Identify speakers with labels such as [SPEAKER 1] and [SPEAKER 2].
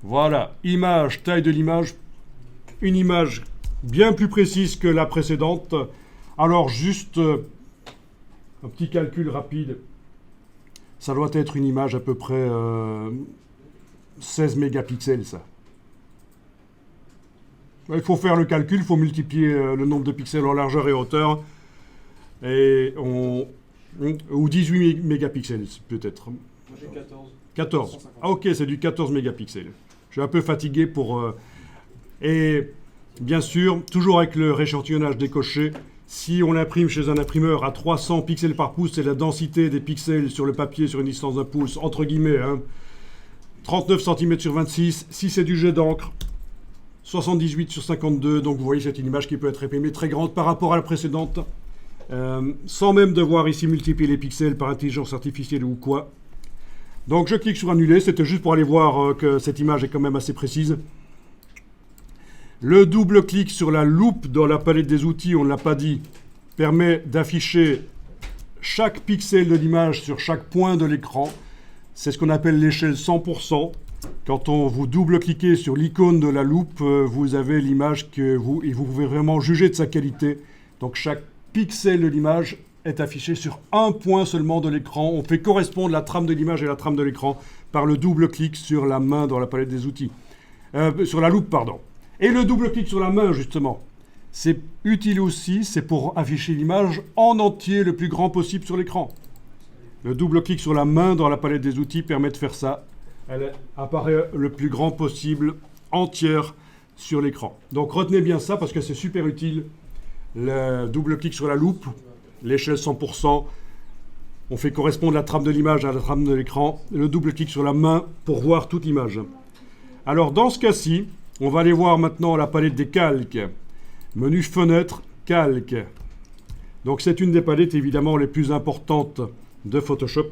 [SPEAKER 1] Voilà, image, taille de l'image, une image bien plus précise que la précédente. Alors juste un petit calcul rapide. Ça doit être une image à peu près 16 mégapixels, ça. Il faut faire le calcul, il faut multiplier le nombre de pixels en largeur et hauteur. Ou 18 mégapixels, peut-être.
[SPEAKER 2] Moi j'ai 14.
[SPEAKER 1] 14. Ah ok, c'est du 14 mégapixels. Je suis un peu fatigué pour... Et bien sûr, toujours avec le rééchantillonnage décoché, si on imprime chez un imprimeur à 300 pixels par pouce, c'est la densité des pixels sur le papier sur une distance d'un pouce, entre guillemets, hein. 39 cm sur 26. Si c'est du jet d'encre, 78 sur 52. Donc vous voyez, c'est une image qui peut être imprimée très grande par rapport à la précédente. Sans même devoir ici multiplier les pixels par intelligence artificielle ou quoi. Donc je clique sur annuler, c'était juste pour aller voir que cette image est quand même assez précise. Le double clic sur la loupe dans la palette des outils, on ne l'a pas dit, permet d'afficher chaque pixel de l'image sur chaque point de l'écran. C'est ce qu'on appelle l'échelle 100%. Quand vous double-cliquez sur l'icône de la loupe, vous avez l'image et vous pouvez vraiment juger de sa qualité. Donc chaque pixel de l'image est affiché sur un point seulement de l'écran. On fait correspondre la trame de l'image et la trame de l'écran par le double-clic sur la main dans la palette des outils. Sur la loupe, pardon. Et le double-clic sur la main, justement, c'est utile aussi, c'est pour afficher l'image en entier le plus grand possible sur l'écran. Le double-clic sur la main dans la palette des outils permet de faire ça. Elle apparaît le plus grand possible, entière, sur l'écran. Donc retenez bien ça parce que c'est super utile. Le double-clic sur la loupe, l'échelle 100%, on fait correspondre la trame de l'image à la trame de l'écran. Le double-clic sur la main pour voir toute image. Alors dans ce cas-ci, on va aller voir maintenant la palette des calques. Menu fenêtre, calque. Donc c'est une des palettes évidemment les plus importantes de Photoshop.